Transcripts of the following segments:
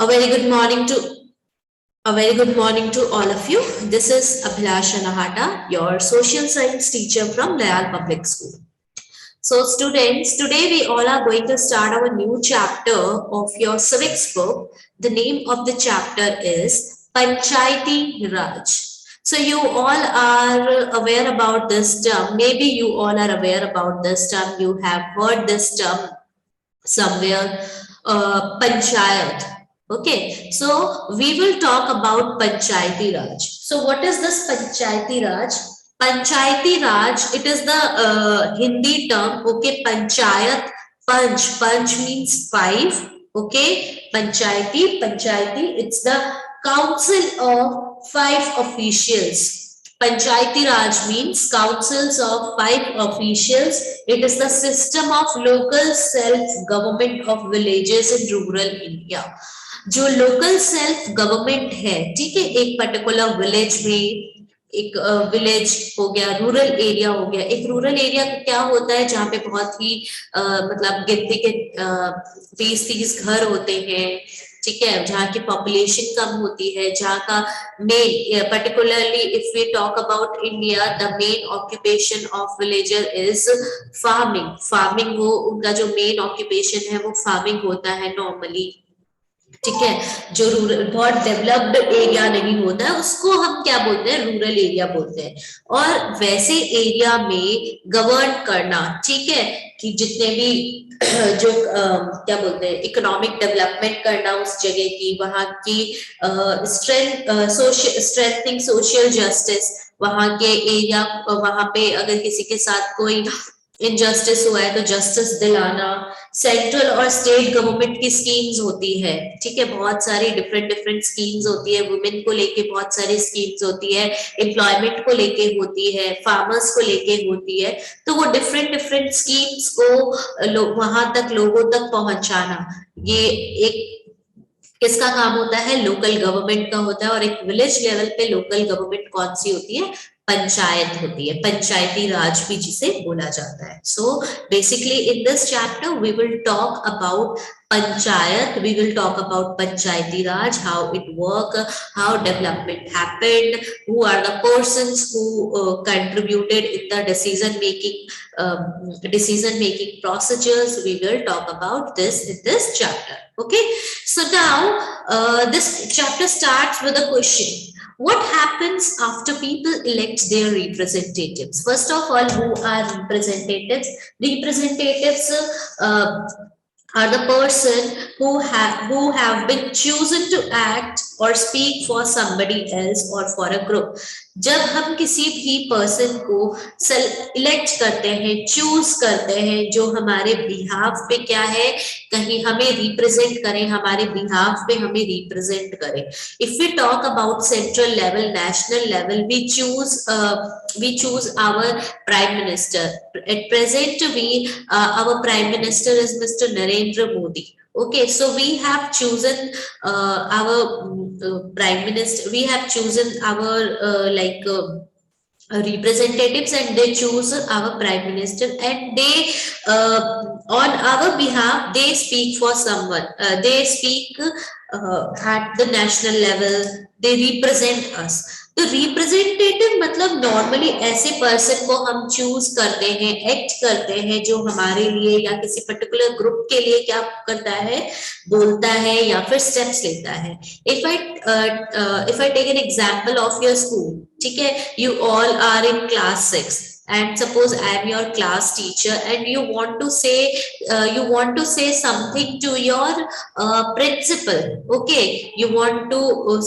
A very good morning to a very good morning to all of you. This is Abhilasha Nahata, your social science teacher from Layal Public School. So students, today we all are going to start our new chapter of your civics book. The name of the chapter is Panchayati Raj. So you all are aware about this term. Maybe you all are aware about this term. You have heard this term somewhere, Panchayat. Okay, so we will talk about Panchayati Raj. So what is this Panchayati Raj? Panchayati Raj, it is the Hindi term, okay, Panchayat, Panch means five, okay, Panchayati, it's the council of five officials. Panchayati Raj means councils of five officials. It is the system of local self-government of villages in rural India. जो local self government है, ठीक है, एक particular village में, एक village हो गया, rural area हो गया. एक रूरल एरिया क्या होता है जहाँ पे बहुत ही मतलब गिनती के 20-30 घर होते हैं, ठीक है, जहाँ की पॉपुलेशन कम होती है, जहाँ का main, particularly if we talk about India, the main occupation of villager is farming वो उनका जो मेन ऑक्यूपेशन है वो फार्मिंग होता है नॉर्मली, ठीक है. जो रूरल बहुत डेवलप्ड एरिया नहीं होता है उसको हम क्या बोलते हैं, रूरल एरिया बोलते हैं. और वैसे एरिया में गवर्न करना, ठीक है, कि जितने भी जो क्या बोलते हैं, इकोनॉमिक डेवलपमेंट करना उस जगह की, वहां की स्ट्रेंथनिंग सोशल जस्टिस, वहां के एरिया, वहां पे अगर किसी के साथ कोई इनजस्टिस हुआ है तो जस्टिस दिलाना. सेंट्रल और स्टेट गवर्नमेंट की स्कीम्स होती है, ठीक है, बहुत सारी डिफरेंट स्कीम्स होती है. वुमेन को लेके बहुत सारी स्कीम्स होती है, एम्प्लॉयमेंट को लेके होती है, फार्मर्स को लेके होती है. तो वो डिफरेंट स्कीम्स को वहां तक लोगों तक पहुंचाना, ये एक किसका काम होता है, लोकल गवर्नमेंट का होता है. और एक विलेज लेवल पे लोकल गवर्नमेंट कौन सी होती है, पंचायत होती है, पंचायती राज भी जिसे बोला जाता है. So basically in this chapter we will talk about Panchayat, we will talk about Panchayati Raj, how it work, how development happened, who are the persons who contributed in the decision making procedures. We will talk about this in this chapter. Okay, so now this chapter starts with a question. What happens after people elect their representatives? First of all, who are representatives? Representatives are the person who have been chosen to act or speak for somebody else or for a group. जब हम किसी भी person को elect करते हैं, choose करते हैं, जो हमारे बिहाफ पे क्या है, कहीं हमें रिप्रेजेंट करें, हमारे बिहाफ पे हमें रिप्रेजेंट करें. If we talk about central level, national level, we choose our prime minister. At present our prime minister is Mr. Narendra Modi. Okay, so we have chosen our prime minister, we have chosen our representatives, and they choose our prime minister, and they on our behalf they speak for someone, they speak at the national level, they represent us. तो representative मतलब normally ऐसे person को हम choose करते हैं, act करते हैं, जो हमारे लिए या किसी पर्टिकुलर ग्रुप के लिए क्या करता है, बोलता है या फिर स्टेप्स लेता है. If I take an example of your school, ठीक है, you all are in class 6 and suppose I am your class teacher and you want to say something to your principal. Okay, you want to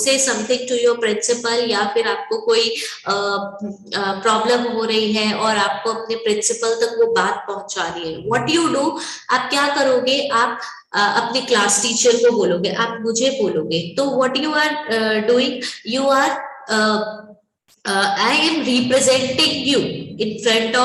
say something to your principal, या फिर आपको कोई problem हो रही है और आपको अपने प्रिंसिपल तक वो बात पहुंचानी है. What you do, आप क्या करोगे, आप अपने क्लास टीचर को बोलोगे, आप मुझे बोलोगे. तो what you are doing, you are I am representing you in front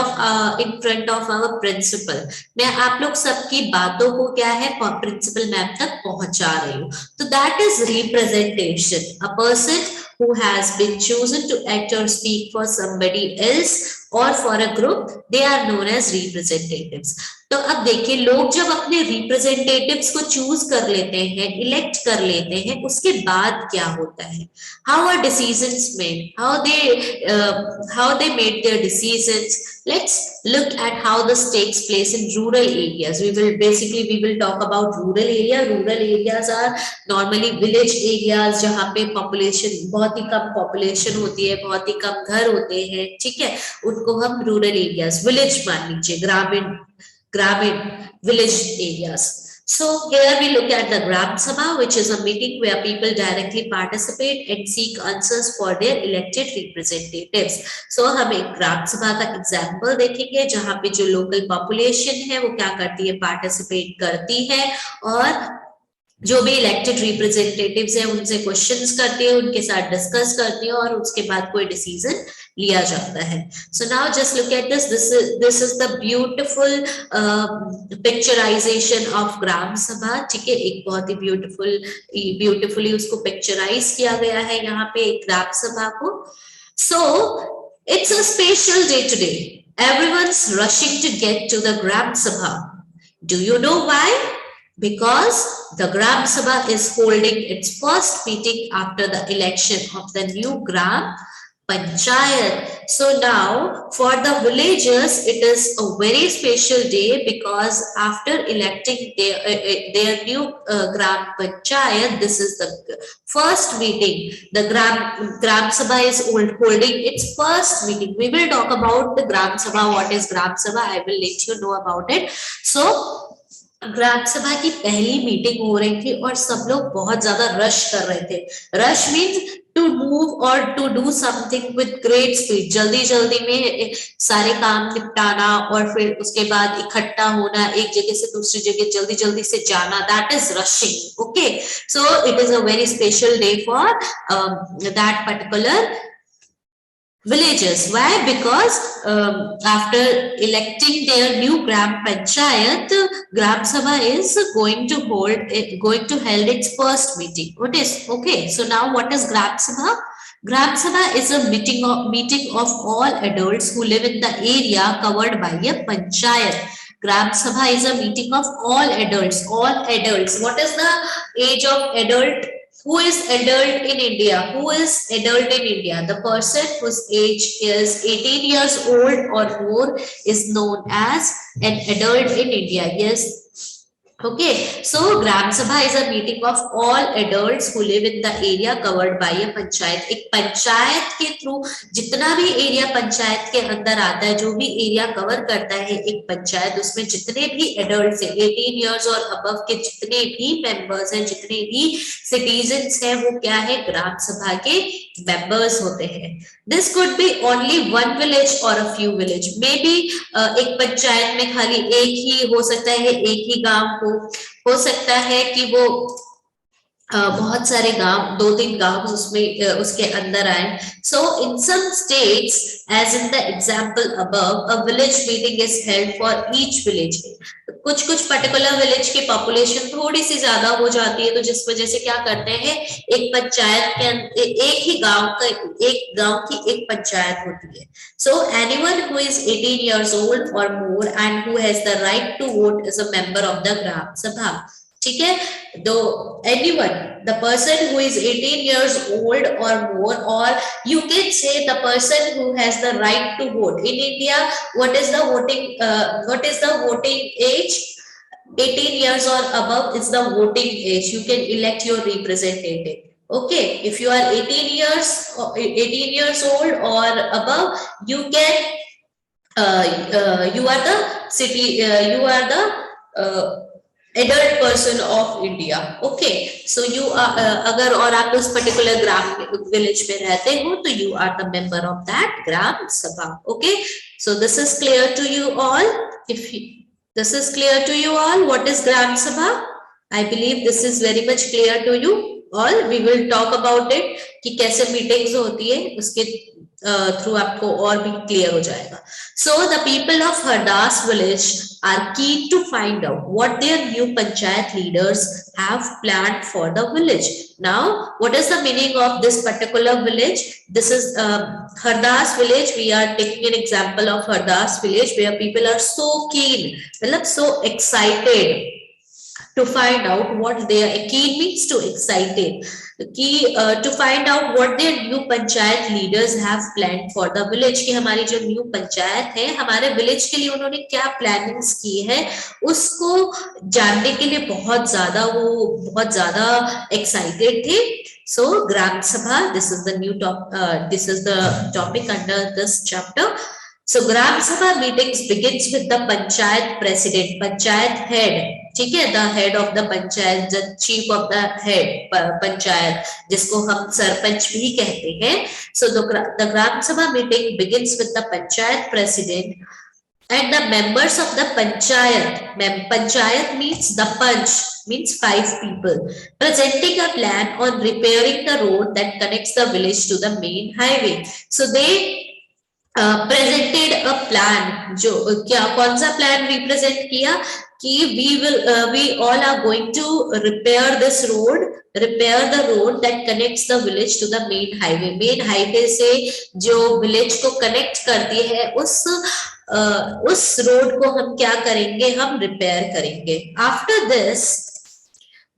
of our principal. मैं आप लोग सबकी बातों को क्या है, प्रिंसिपल मैम तक पहुंचा रही हूँ. तो that is representation. A person who has been chosen to act or speak for somebody else or for a group, they are known as representatives. तो अब देखिए, लोग जब अपने रिप्रेजेंटेटिव्स को चूज कर लेते हैं, इलेक्ट कर लेते हैं, उसके बाद क्या होता है, how are decisions made, how they made their decisions. Let's look at how this takes place in rural areas. We will talk about rural area. Rural areas are normally village areas जहाँ पे population बहुत ही कम population होती है, बहुत ही कम घर होते हैं, ठीक है, उनको हम rural areas, village मान लीजिए, ग्रामीण village areas. So here we look at the Gram Sabha, which is a meeting where people directly participate and seek answers for their elected representatives. So हम एक ग्राम सभा का एग्जाम्पल देखेंगे जहाँ पे जो लोकल पॉपुलेशन है वो क्या करती है, पार्टिसिपेट करती है और जो भी इलेक्टेड रिप्रेजेंटेटिव्स है उनसे क्वेश्चंस करती है, उनके साथ डिस्कस करती है और उसके बाद कोई डिसीजन लिया जाता है. So now just look at this. This is the beautiful picturization of ग्राम सभा. ठीक है, एक बहुत ही ब्यूटीफुली उसको पिक्चराइज किया गया है यहाँ पे एक ग्राम सभा को. So it's a special day today. Everyone's rushing to get to the Gram Sabha. Do you know why? Because the Gram Sabha is holding its first meeting after the election of the new Gram Panchayat. So now for the villagers it is a very special day because after electing their new Gram Panchayat, this is the first meeting. The Gram Sabha is holding its first meeting. We will talk about the Gram Sabha. What is Gram Sabha? I will let you know about it. So ग्राम सभा की पहली meeting हो रही थी और सब लोग बहुत ज्यादा रश कर रहे थे. रश मीन्स टू मूव और to do something with great speed. जल्दी जल्दी में सारे काम निपटाना और फिर उसके बाद इकट्ठा होना, एक जगह से दूसरी जगह जल्दी जल्दी से जाना, that is rushing. Okay, so it is a very special day for that particular villagers. Why? Because after electing their new Gram Panchayat, Gram Sabha is going to hold its first meeting. What is okay? So now what is Gram Sabha? Gram Sabha is a meeting of all adults who live in the area covered by a panchayat. Gram Sabha is a meeting of all adults. All adults. What is the age of adult? Who is adult in India? Who is adult in India? The person whose age is 18 years old or more is known as an adult in India. Yes. Okay, so Gram Sabha is a meeting of all adults who live in the area covered by a panchayat. एक पंचायत के through जितना भी area panchayat के अंदर आता है, जो भी एरिया कवर करता है एक पंचायत, उसमें जितने भी एडल्ट्स हैं, 18 इयर्स और अबव के जितने भी मेंबर्स हैं, जितने भी सिटीजन्स हैं, वो क्या है, ग्राम सभा के मेंबर्स होते हैं. This could be only one village or a few village. Maybe एक पंचायत में खाली एक ही हो सकता है, एक ही गांव हो सकता है कि वो बहुत सारे गांव, 2-3 गांव उसमें उसके अंदर आए. So in some states, as in the example above, a village meeting is held for each village. कुछ पर्टिकुलर विलेज की पॉपुलेशन थोड़ी सी ज्यादा हो जाती है, तो जिस वजह से क्या करते हैं, एक पंचायत के एक ही गांव की एक पंचायत होती है. So anyone who is 18 years old or more and who has the right to vote is a member of the Gram Sabha. ठीक है, तो anyone, the person who is 18 years old or more, or you can say the person who has the right to vote. In India, what is the voting age? 18 years or above is the voting age. You can elect your representative. Okay, if you are 18 years old or above, you can you are the adult person of India. Okay, so you are अगर और आप उस particular ग्राम village में रहते हो तो you are the member of that ग्राम सभा. Okay, so this is clear to you all. This is clear to you all, what is Gram Sabha? I believe this is very much clear to you all. We will talk about it कि कैसे meetings होती है, उसके through आपको और भी clear हो जाएगा. So the people of Hardas village are keen to find out what their new panchayat leaders have planned for the village. Now, what is the meaning of this particular village? This is Hardas village. We are taking an example of Hardas village where people are so keen, so excited to find out what their keen means to excited to find out what their new panchayat leaders have planned for the village कि हमारी जो new panchayat है हमारे village के लिए उन्होंने क्या plannings की है उसको जानने के लिए बहुत ज्यादा excited थे. So Gram Sabha, this is the new this is the topic under this chapter. So Gram Sabha meetings begins with the panchayat president, panchayat head, ठीक है, the head of the panchayat, the chief of the head panchayat, जिसको हम सरपंच भी कहते हैं. सो the gram sabha meeting begins with the panchayat president and the members of the panchayat. Panchayat means the panch means 5 people presenting a plan on repairing the road that connects the village to the main highway. So they presented a plan. जो क्या कौन सा plan represent किया कि we all are going to repair this road, repair the road that connects the village to the main highway. Main highway से जो village को connect करती है उस road को हम क्या करेंगे, हम repair करेंगे. After this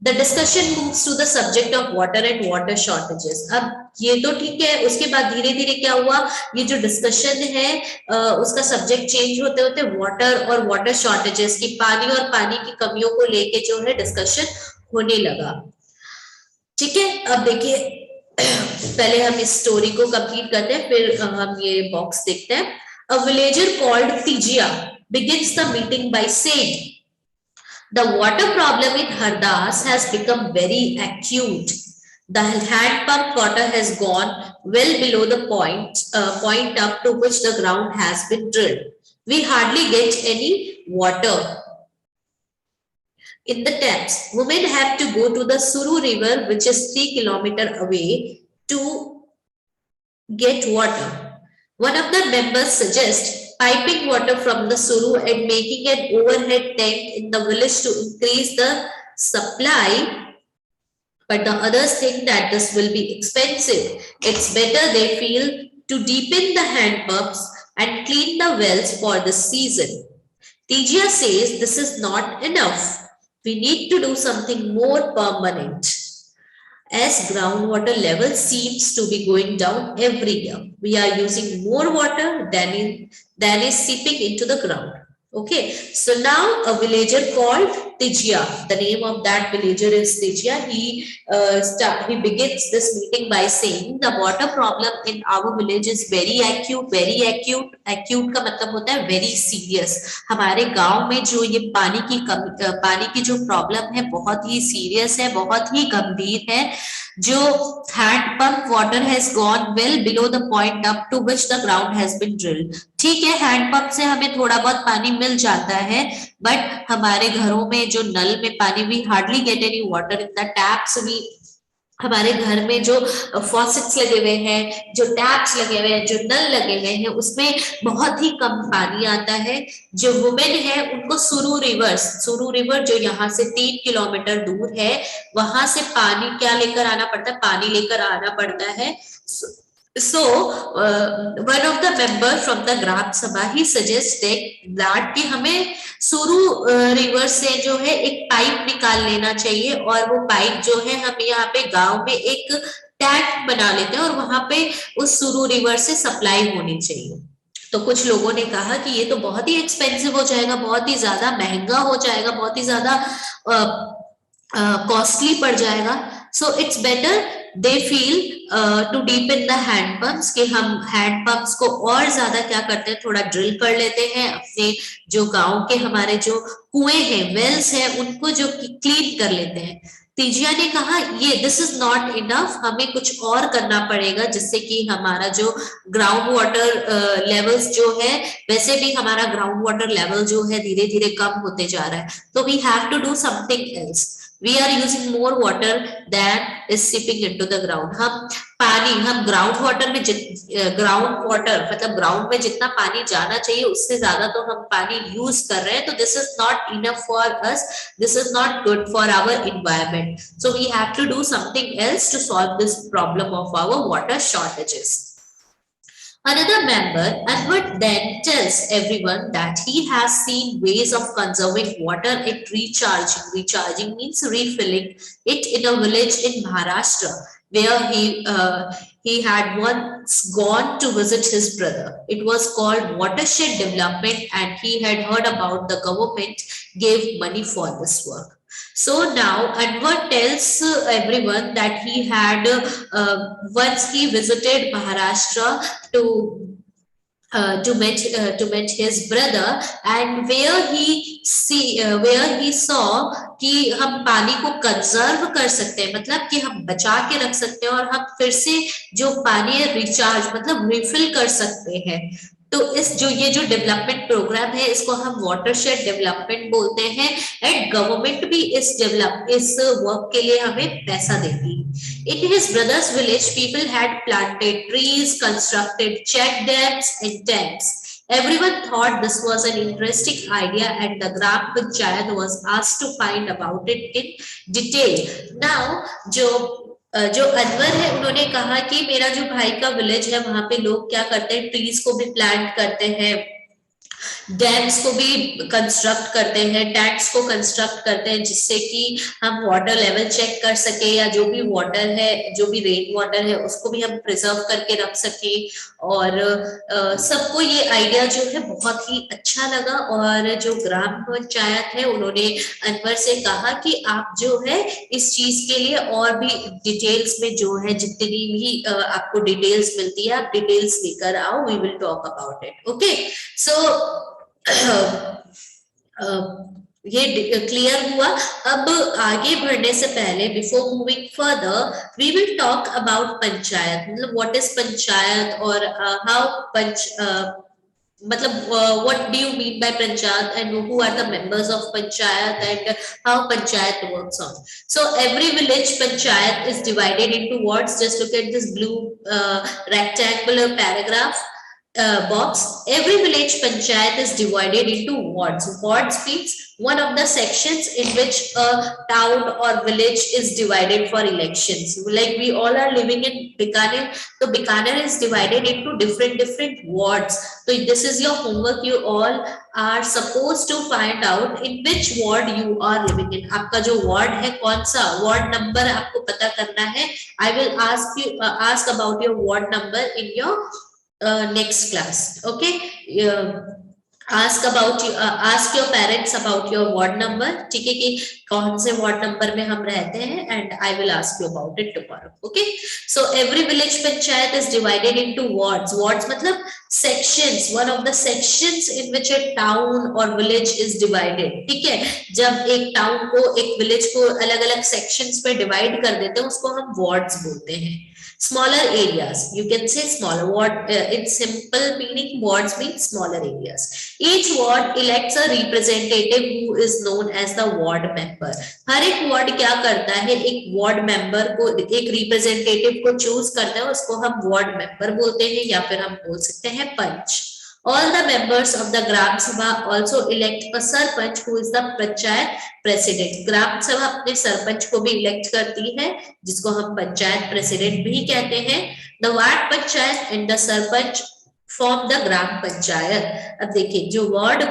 the discussion moves to the subject of water and water shortages. अब ये तो ठीक है, उसके बाद धीरे धीरे क्या हुआ, ये जो डिस्कशन है उसका सब्जेक्ट चेंज होते होते वाटर और वाटर शॉर्टेजेस की, पानी और पानी की कमियों को लेके जो है डिस्कशन होने लगा. ठीक है, अब देखिए पहले हम इस स्टोरी को कंप्लीट करते हैं, फिर हम ये बॉक्स देखते हैं. A villager called Tijia begins the meeting by saying, the water problem in Hardas has become very acute. The hand pump water has gone well below the point up to which the ground has been drilled. We hardly get any water in the taps. Women have to go to the Suru river, which is 3 kilometers away, to get water. One of the members suggests piping water from the Suru and making an overhead tank in the village to increase the supply, but the others think that this will be expensive. It's better, they feel, to deepen the hand pumps and clean the wells for this season. Tijia says this is not enough. We need to do something more permanent, as groundwater level seems to be going down every year. We are using more water than is seeping into the ground. Okay, so now a villager called Tijia, the name of that villager is Tijia. He begins this meeting by saying the water problem in our village is very acute. Very acute, acute का मतलब होता है very serious. हमारे गांव में जो ये पानी की जो प्रॉब्लम है बहुत ही सीरियस है, बहुत ही गंभीर है. जो hand pump water has gone well below the point up to which the ground has been drilled. ठीक है, हैंड पंप से हमें थोड़ा बहुत पानी मिल जाता है, बट हमारे घरों में जो नल में पानी, we hardly get any water in the taps. हमारे घर में जो फॉसेट्स लगे हुए हैं, जो टैप्स लगे हुए हैं, जो नल लगे हुए हैं, उसमें बहुत ही कम पानी आता है. जो वुमेन है उनको सुरू रिवर जो यहाँ से 3 किलोमीटर दूर है, वहां से पानी क्या लेकर आना पड़ता है, पानी लेकर आना पड़ता है. So one of the member from the Gram Sabha, he suggested that कि हमें सुरू रिवर से जो है एक पाइप निकाल लेना चाहिए, और वो पाइप जो है हम यहाँ पे गांव में एक टैंक बना लेते हैं और वहां पे उस सुरू रिवर से सप्लाई होनी चाहिए. तो कुछ लोगों ने कहा कि ये तो बहुत ही एक्सपेंसिव हो जाएगा, बहुत ही ज्यादा महंगा हो जाएगा, बहुत ही ज्यादा कॉस्टली पड़ जाएगा. So it's better, they feel to deepen the hand pumps, कि हम हैंड पंप्स को और ज्यादा क्या करते हैं, थोड़ा ड्रिल कर लेते हैं, अपने जो गांव के हमारे जो कुएं हैं, वेल्स हैं, उनको जो क्लीन कर लेते हैं. तीजिया ने कहा ये दिस इज नॉट इनफ, हमें कुछ और करना पड़ेगा जिससे कि हमारा जो ग्राउंड वाटर लेवल्स जो है, वैसे भी हमारा ग्राउंड वाटर लेवल जो है धीरे धीरे कम होते जा रहा है. तो we have to do something else. We are using more water than is seeping into the ground. हम ग्राउंड वाटर में ग्राउंड वाटर मतलब ग्राउंड में जितना पानी जाना चाहिए उससे ज्यादा तो हम पानी यूज कर रहे हैं, तो this is not enough for us, this is not good for our environment. So we have to do something else to solve this problem of our water shortages. Another member, Edward, then tells everyone that he has seen ways of conserving water and recharging. Recharging means refilling it in a village in Maharashtra where he had once gone to visit his brother. It was called watershed development, and he had heard about the government gave money for this work. So now Anwar tells everyone that he had once he visited Maharashtra to meet his brother, and where he saw कि हम पानी को conserve कर सकते हैं, मतलब कि हम बचा के रख सकते हैं और हम फिर से जो पानी है रिचार्ज मतलब रिफिल कर सकते हैं. तो ये जो डेवलपमेंट प्रोग्राम है इसको हम वाटरशेड डेवलपमेंट बोलते हैं, एंड गवर्नमेंट भी इस वर्क के लिए हमें पैसा देती है. In his brother's village, people had planted trees, constructed check dams and tents. Everyone thought this was an interesting idea, and the Gram Panchayat was asked to find about it in detail. Now, जो अनवर है उन्होंने कहा कि मेरा जो भाई का village है वहां पे लोग क्या करते हैं, ट्रीज को भी प्लांट करते हैं, डैम्स को भी कंस्ट्रक्ट करते हैं, टैंक्स को कंस्ट्रक्ट करते हैं, जिससे कि हम वाटर लेवल चेक कर सके, या जो भी वाटर है, जो भी रेन वाटर है उसको भी हम प्रिजर्व करके रख सके. और सबको ये आइडिया जो है बहुत ही अच्छा लगा, और जो ग्राम पंचायत है उन्होंने अनवर से कहा कि आप जो है इस चीज के लिए और भी डिटेल्स में जो है जितनी भी आपको डिटेल्स मिलती है आप डिटेल्स लेकर आओ, we will talk about it. Okay, so ये क्लियर हुआ. अब आगे बढ़ने से पहले, before moving further, we will talk about panchayat. मतलब व्हाट इज पंचायत, और हाउ मतलब what do you mean by panchayat, and who are the members of panchayat, and how panchayat works on. So every village panchayat is divided into wards. Just look at this blue rectangular paragraph box. Every village panchayat is divided into wards. Wards means one of the sections in which a town or village is divided for elections. Like we all are living in Bikaner, so Bikaner is divided into different wards. So this is your homework. You all are supposed to find out in which ward you are living in. आपका जो ward है कौन सा ward number आपको पता करना है. I will ask about your ward number in your next class. Okay, ask your parents about your ward number. ठीक है कि कौन से ward number में हम रहते हैं, and I will ask you about it tomorrow. Okay, so every village panchayat is divided into wards. Wards मतलब sections, one of the sections in which a town or village is divided. ठीक है, जब एक town को एक village को अलग अलग sections पे divide कर देते हैं उसको हम wards बोलते हैं. Smaller areas, you can say smaller ward. In simple meaning, wards mean smaller areas. Each ward elects a representative who is known as the ward member. हर एक ward क्या करता है, एक ward member को, एक representative को choose करता है, उसको हम ward member बोलते हैं, या फिर हम बोल सकते हैं पंच. All the members of the Gram Sabha also elect a sarpanch who is the panchayat president. Gram Sabha अपने सरपंच को भी elect करती है, जिसको हम पंचायत president भी कहते हैं. The ward panchayat and the sarpanch form the Gram Panchayat. अब देखिए जो वार्ड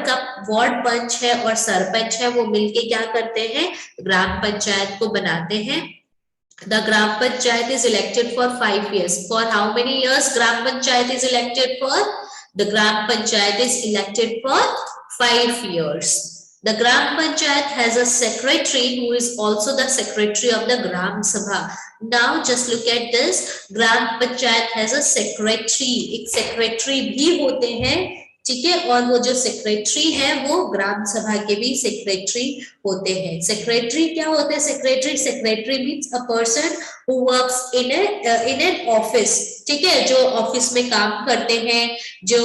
पंच है और सरपंच है वो मिलके क्या करते हैं, ग्राम पंचायत को बनाते हैं. The Gram Panchayat is elected for 5 years. For how many years Gram Panchayat is elected for? The Gram Panchayat is elected for 5 years. The Gram Panchayat has a secretary who is also the secretary of the Gram Sabha. Now just look at this. Gram Panchayat has a secretary. एक secretary भी होते हैं, ठीक है, और वो जो secretary है वो ग्राम सभा के भी सेक्रेटरी होते हैं. सेक्रेटरी क्या होते हैं, secretary means a person who works in an office. ठीक है, जो ऑफिस में काम करते हैं, जो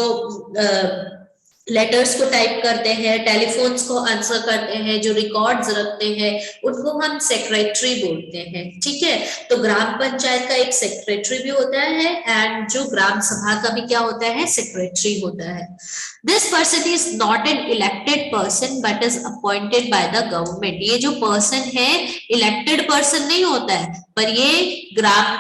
लेटर्स को टाइप करते हैं, टेलीफोन्स को आंसर करते हैं, जो रिकॉर्ड्स रखते हैं उनको हम सेक्रेटरी बोलते हैं। ठीक है, तो ग्राम पंचायत का एक सेक्रेटरी भी होता है एंड जो ग्राम सभा का भी क्या होता है, सेक्रेटरी होता है। This person is not an elected person but is appointed by the government. ये जो पर्सन है इलेक्टेड पर्सन नहीं होता है, पर ये ग्राम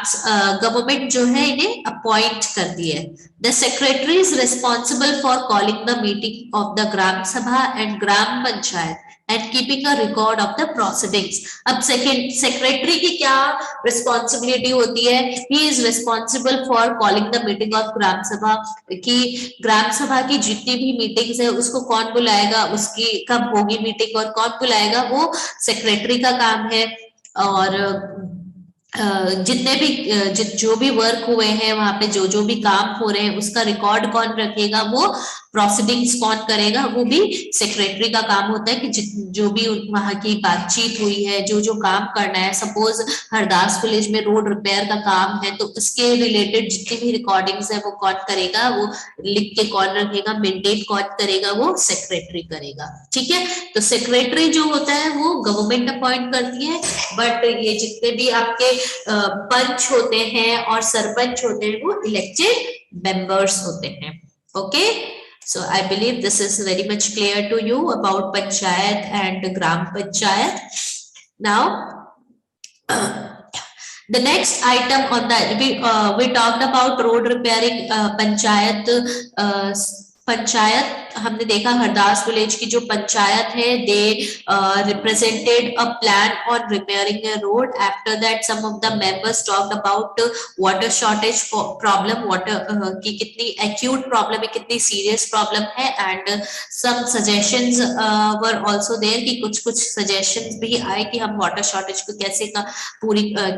गवर्नमेंट जो है इन्हें अपॉइंट करती है। The secretary is responsible for calling the meeting of the Gram Sabha and Gram Panchayat and keeping a record of the proceedings. अब secretary की क्या responsibility होती है? He is responsible for calling the meeting of Gram Sabha, कि ग्राम सभा की जितनी भी मीटिंग्स है उसको कौन बुलाएगा, उसकी कब होगी मीटिंग और कौन बुलाएगा, वो सेक्रेटरी का काम है। और जितने भी जो भी वर्क हुए हैं वहां पे, जो भी काम हो रहे हैं उसका रिकॉर्ड कौन रखेगा, वो प्रोसीडिंग्स कौन करेगा, वो भी सेक्रेटरी का काम होता है। कि जो भी वहां की बातचीत हुई है, जो काम करना है, सपोज हरदास विलेज में रोड रिपेयर का काम है तो उसके रिलेटेड जितनी भी रिकॉर्डिंग्स है वो कौन करेगा, वो लिख के कौन रखेगा, मेंटेन कौन करेगा, वो सेक्रेटरी करेगा। ठीक है, तो सेक्रेटरी जो होता है वो गवर्नमेंट अपॉइंट करती है, बट ये जितने भी आपके पंच होते हैं और सरपंच होते हैं वो इलेक्टेड मेंबर्स होते हैं। Okay, so I believe this is very much clear to you about panchayat and gram panchayat. Now the next item on that, we talked about road repairing, panchayat हमने देखा हरदास विलेज की जो पंचायत है, they represented a plan on repairing a road. After that some of the members talked about water shortage problem, water की कितनी acute problem है, कितनी serious problem है, and some suggestions were also there, कि कुछ सजेशंस भी आए कि हम वाटर शॉर्टेज को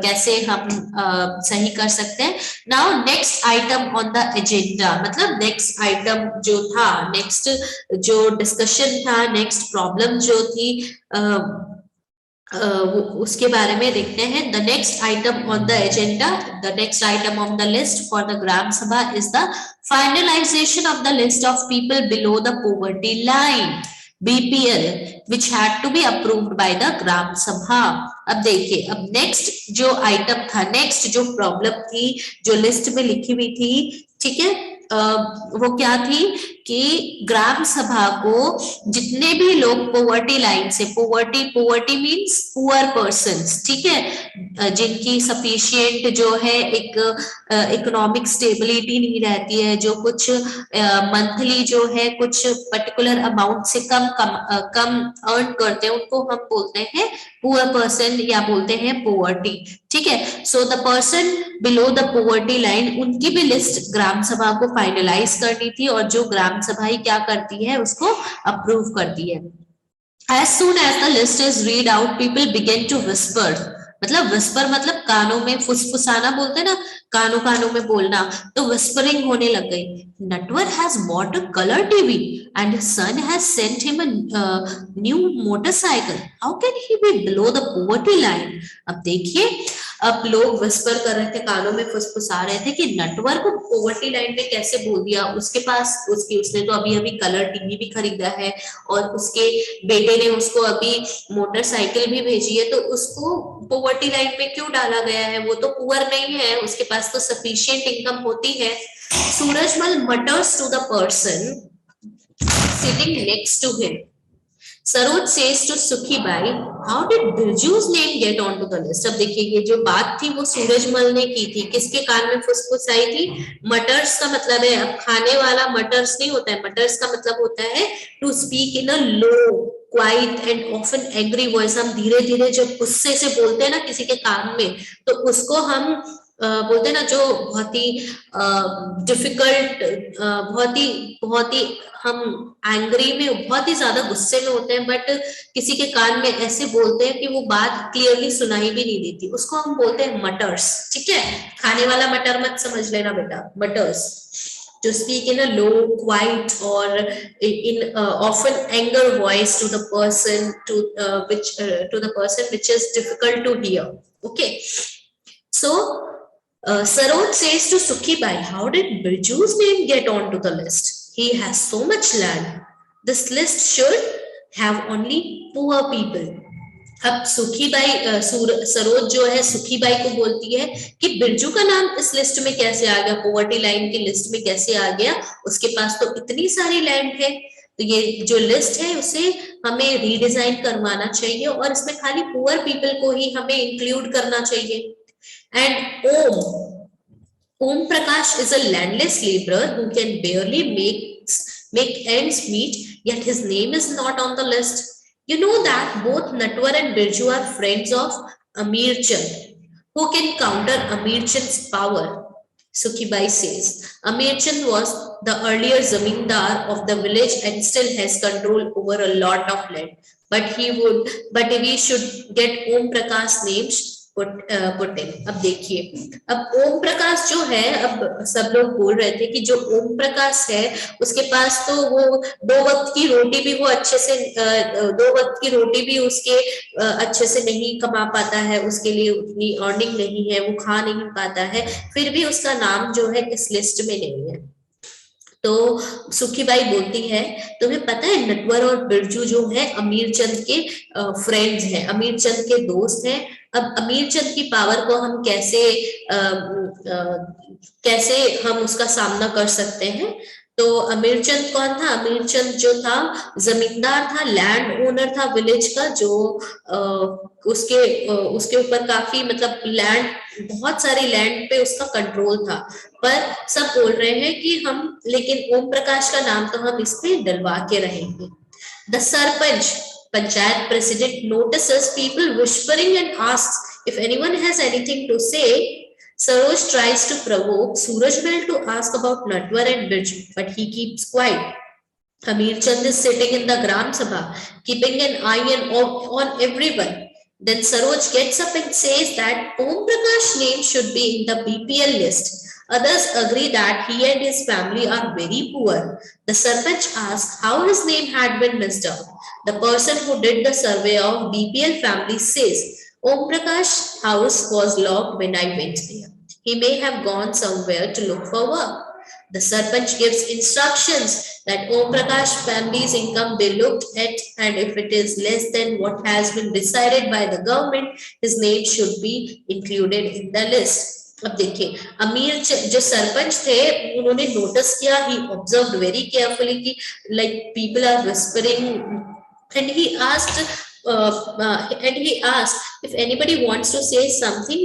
कैसे हम सही कर सकते हैं। Now next item on the agenda, मतलब नेक्स्ट आइटम जो था, नेक्स्ट जो डिस्कशन था, नेक्स्ट प्रॉब्लम जो थी उसके बारे में देखते हैं। The next item on the agenda, the next item on the list for the gram sabha is the finalisation of the list of people below the poverty line, BPL, which had to be approved by the gram sabha. अब देखिए, अब next जो item था, next जो problem थी जो list में लिखी हुई थी, ठीक है, वो क्या थी कि ग्राम सभा को जितने भी लोग पॉवर्टी लाइन से, पॉवर्टी मींस पुअर पर्सन्स, ठीक है, जिनकी सफिशिएंट जो है एक इकोनॉमिक स्टेबिलिटी नहीं रहती है, जो कुछ मंथली जो है कुछ पर्टिकुलर अमाउंट से कम अर्न करते हैं, उनको हम बोलते हैं पुअर पर्सन या बोलते हैं पॉवर्टी। ठीक है, so the person below the poverty line, उनकी भी लिस्ट ग्राम सभा को फाइनलाइज करनी थी, और जो ग्राम सभा ही क्या करती है, उसको अप्रूव करती है। As soon as the list is read out, people begin to whisper, मतलब विस्पर मतलब कानों में फुसफुसाना बोलते हैं ना, कानों में बोलना, तो विस्परिंग होने लग गई। Natwar has bought a colour TV and his son has sent him a new motorcycle, how can he be below the poverty line. अब देखिए, अब लोग विस्पर कर रहे थे, कानों में फुसफुसा रहे थे कि नटवर को पॉवर्टी लाइन पे कैसे बोल दिया, उसके पास उसने तो अभी कलर टीवी भी खरीदा है और उसके बेटे ने उसको अभी मोटरसाइकिल भी भेजी है, तो उसको पॉवर्टी लाइन पे क्यों डाला गया है, वो तो पुअर नहीं है, उसके पास तो सफिशिएंट इनकम होती है। Surajmal matters to the person sitting next to him. Saroj says to Sukhibai, how did Birju's name get onto the list? अब देखिए, ये जो बात थी वो सूरजमल ने की थी, किसके कान में फुसफुसाई थी, मटर्स का मतलब है, अब खाने वाला मटर्स नहीं होता है, मटर्स का मतलब होता है to speak in a low quiet and often angry voice. हम धीरे धीरे जब गुस्से से बोलते हैं ना किसी के कान में, तो उसको हम बोलते हैं ना, जो बहुत ही डिफिकल्ट, बहुत ही हम एंग्री में, बहुत ही ज्यादा गुस्से में होते हैं, बट किसी के कान में ऐसे बोलते हैं कि वो बात क्लियरली सुनाई भी नहीं देती, उसको हम बोलते हैं मटर्स। ठीक है, खाने वाला मटर मत समझ लेना बेटा, मटर्स। To speak in a low, quiet, or in often anger voice to the person, to the person which is difficult to hear. Okay, so Saroj says to Sukhibai, how did Birju's name get onto the list? He has so much land. This list should have only poor people. अब सुखीबाई सरोज जो है सुखीबाई को बोलती है कि बिरजू का नाम इस लिस्ट में कैसे आ गया, पॉवर्टी लाइन की लिस्ट में कैसे आ गया, उसके पास तो इतनी सारी लैंड है। तो ये जो लिस्ट है उसे हमें रीडिजाइन करवाना चाहिए और इसमें खाली पुअर पीपल को ही हमें इंक्लूड करना चाहिए। And Om Prakash is a landless laborer who can barely make ends meet, yet his name is not on the list. You know that both Natwar and Birju are friends of Amir Chand. Who can counter Amir Chand's power? Sukhibai says. Amir Chand was the earlier zamindar of the village and still has control over a lot of land. But we should get Om Prakash's names putting. अब देखिए, अब ओम प्रकाश जो है, अब सब लोग बोल रहे थे कि जो ओम प्रकाश है उसके पास तो वो 2 वक्त की रोटी भी वो अच्छे से 2 वक्त की रोटी भी उसके अच्छे से नहीं कमा पाता है, उसके लिए उतनी अर्निंग नहीं है, वो खा नहीं पाता है, फिर भी उसका नाम जो है इस लिस्ट में नहीं है। तो सुखीबाई बोलती है, तुम्हें पता है नटवर और बिरजू जो है अमीर चंद के फ्रेंड्स हैं, अमीर चंद के दोस्त हैं। अब अमीर चंद की पावर को हम कैसे हम उसका सामना कर सकते हैं? तो अमीर चंद कौन था? अमीर चंद जो था जमींदार था, लैंड ओनर था विलेज का, जो उसके ऊपर काफी मतलब लैंड, बहुत सारी लैंड पे उसका कंट्रोल था। पर सब बोल रहे हैं कि हम, लेकिन ओम प्रकाश का नाम तो हम इस पे डलवा के रहेंगे। The sarpanch, Panchayat president, notices people whispering and asks if anyone has anything to say. Saroj tries to provoke Surajmal to ask about Natwar and Birju, but he keeps quiet. Amir Chand is sitting in the Gram Sabha, keeping an eye on everyone. Then Saroj gets up and says that Om Prakash's name should be in the BPL list. Others agree that he and his family are very poor. The Sarpanch asks how his name had been missed out. The person who did the survey of BPL family says, Om Prakash's house was locked when I went there. He may have gone somewhere to look for work. The Sarpanch gives instructions that Om Prakash family's income be looked at, and if it is less than what has been decided by the government, his name should be included in the list. अब देखिए, अमीर जो सरपंच थे उन्होंने notice किया, he observed very carefully कि like people are whispering, and he asked if anybody wants to say something,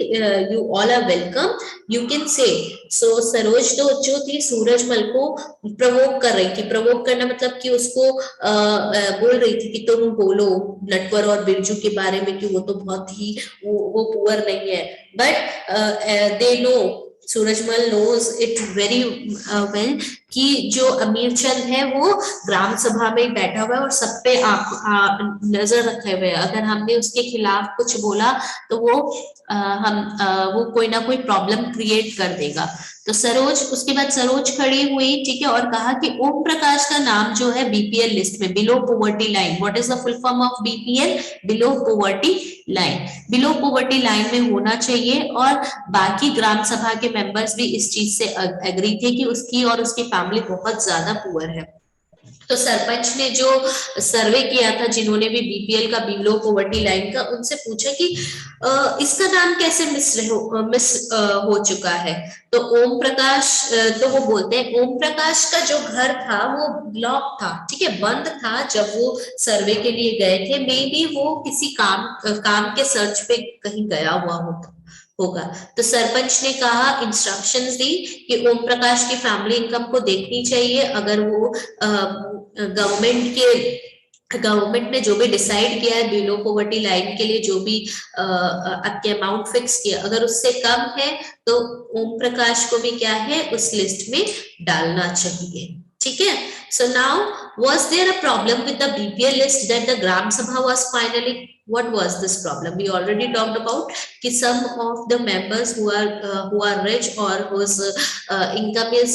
you all are welcome, you can say. So Saroj तो जो थी सूरजमल को प्रवोक कर रही थी, प्रवोक करना मतलब कि उसको बोल रही थी कि तुम बोलो नटवर और बिरजू के बारे में कि वो तो बहुत ही वो पुअर नहीं है। But they know, Surajmal knows it very well कि जो अमीर चंद है वो ग्राम सभा में बैठा हुआ है और सब पे आप नजर रखे हुए है। अगर हमने उसके खिलाफ कुछ बोला तो वो वो कोई ना कोई प्रॉब्लम क्रिएट कर देगा। तो सरोज, उसके बाद सरोज खड़ी हुई, ठीक है, और कहा कि ओम प्रकाश का नाम जो है बीपीएल लिस्ट में, below poverty line, what is the full form of BPL? Below poverty line, below poverty line में होना चाहिए। और बाकी ग्राम सभा के मेंबर्स भी इस चीज से एग्री थे कि उसकी और उसकी फैमिली बहुत ज्यादा पुअर है। तो सरपंच ने जो सर्वे किया था, जिन्होंने भी बीपीएल का, बिलो पॉवर्टी लाइन का, उनसे पूछा कि इसका नाम कैसे मिस हो चुका है? तो ओम प्रकाश, तो वो बोलते हैं ओम प्रकाश का जो घर था वो लॉक था, ठीक है, बंद था जब वो सर्वे के लिए गए थे। मे बी वो किसी काम के सर्च पे कहीं गया हुआ होगा। तो सरपंच ने कहा, इंस्ट्रक्शंस दी कि ओम प्रकाश की फैमिली इनकम को देखनी चाहिए। अगर वो गवर्नमेंट ने जो भी डिसाइड किया है बिलो पॉवर्टी लाइन के लिए, जो भी आपके अमाउंट फिक्स किया, अगर उससे कम है तो ओम प्रकाश को भी क्या है उस लिस्ट में डालना चाहिए, ठीक है। So now, was there a problem with the BPL list that the Gram Sabha was finally? What was this problem? We already talked about कि some of the members who are rich or whose income is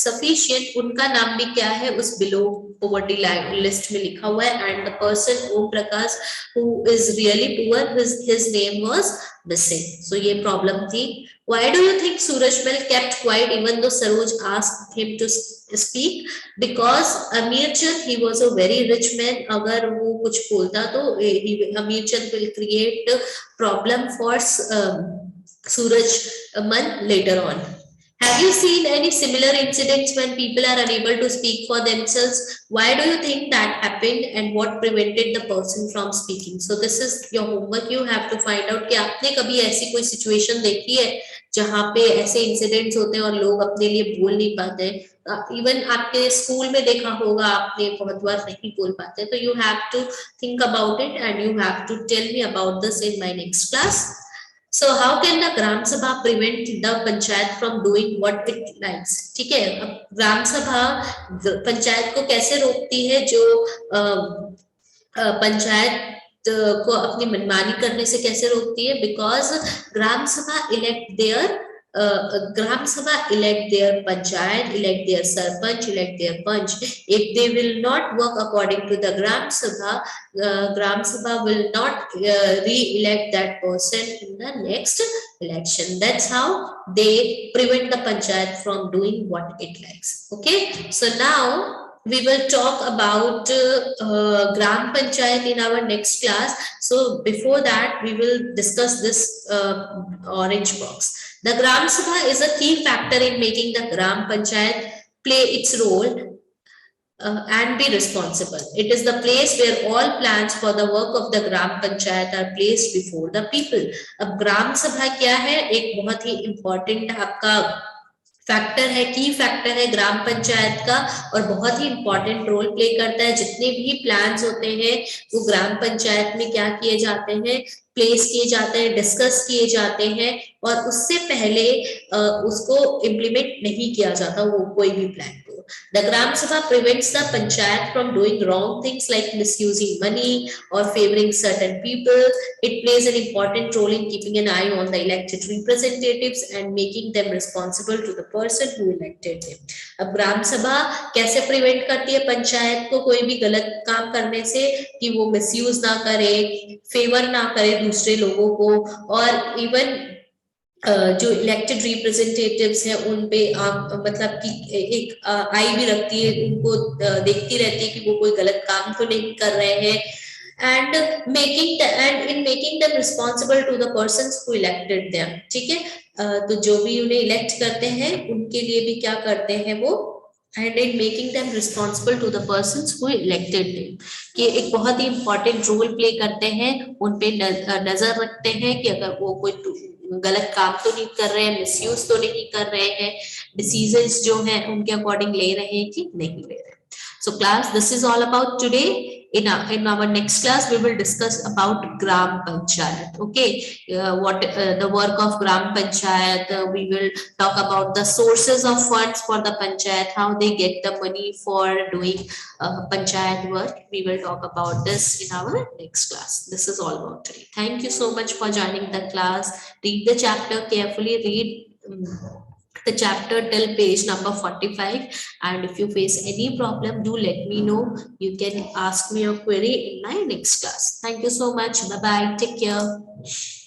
sufficient, उनका नाम भी क्या है उस below poverty line list में लिखा हुआ है, and the person Om Prakash who is really poor, his name was missing. So ये problem थी। Why do you think Surajmal kept quiet even though Saroj asked him to speak? speak because Amir Chand, he was a very rich man. अगर वो कुछ बोलता तो Amir Chand will create problem for Suraj Man later on. Have you seen any similar incidents when people are unable to speak for themselves? Why do you think that happened and what prevented the person from speaking? So this is your homework. You have to find out कि आपने कभी ऐसी कोई situation देखी है जहाँ पे ऐसे इंसिडेंट्स होते हैं और लोग अपने लिए बोल नहीं पाते. इवन आपके स्कूल में देखा होगा आपने बहुत बार नहीं बोल पाते. तो you have to think about it and you have to tell me about this in my next class. So how can the Gram Sabha prevent the Panchayat from doing what it likes? ठीक है, अब ग्राम सभा पंचायत को कैसे रोकती है, जो पंचायत को अपनी मनमानी करने से कैसे रोकती है? Because ग्राम सभा elect their Gram Sabha elect their Panchayat, elect their Sarpanch, elect their Panch. If they will not work according to the Gram Sabha will not re-elect that person in the next election. That's how they prevent the Panchayat from doing what it likes. Okay, so now we will talk about Gram Panchayat in our next class. So before that, we will discuss this orange box. The Gram Sabha is a key factor in making the Gram Panchayat play its role and be responsible. It is the place where all plans for the work of the Gram Panchayat are placed before the people. अब Gram Sabha क्या है? एक बहुत ही important आपका factor है, की factor है ग्राम पंचायत का, और बहुत ही इंपॉर्टेंट रोल प्ले करता है. जितने भी प्लान्स होते हैं वो ग्राम पंचायत में क्या किए जाते हैं, प्लेस किए जाते हैं, डिस्कस किए जाते हैं, और उससे पहले उसको इम्प्लीमेंट नहीं किया जाता वो कोई भी प्लान को. The Gram Sabha prevents the panchayat from doing wrong things like misusing money or favoring certain people. It plays an important role in keeping an eye on the elected representatives and making them responsible to the person who elected them. अब ग्राम सभा कैसे prevent करती है पंचायत को कोई भी गलत काम करने से, कि वो मिसयूज ना करे, फेवर ना करे दूसरे लोगों को, और इवन जो इलेक्टेड रिप्रेजेंटेटिव्स हैं उन पे मतलब कि एक आई भी रखती है, उनको देखती रहती है कि वो कोई गलत काम तो नहीं कर रहे हैं. and in making them responsible to the persons who elected them. ठीक है, तो जो भी उन्हें इलेक्ट करते हैं उनके लिए भी क्या करते हैं वो, and in making them responsible to the persons who elected them, कि एक बहुत ही important role play करते हैं, उन पे नजर रखते हैं कि अगर वो कोई गलत काम तो नहीं कर रहे हैं, मिसयूज तो नहीं कर रहे हैं, डिसीजंस जो हैं उनके अकॉर्डिंग ले रहे हैं कि नहीं ले रहे हैं. So class, this is all about today. In our next class, we will discuss about Gram Panchayat. Okay, the work of Gram Panchayat. We will talk about the sources of funds for the Panchayat, how they get the money for doing Panchayat work. We will talk about this in our next class. This is all about today. Thank you so much for joining the class. Read the chapter carefully. Read the chapter till page number 45, and if you face any problem, do let me know. You can ask me a query in my next class. Thank you so much. Bye bye. Take care.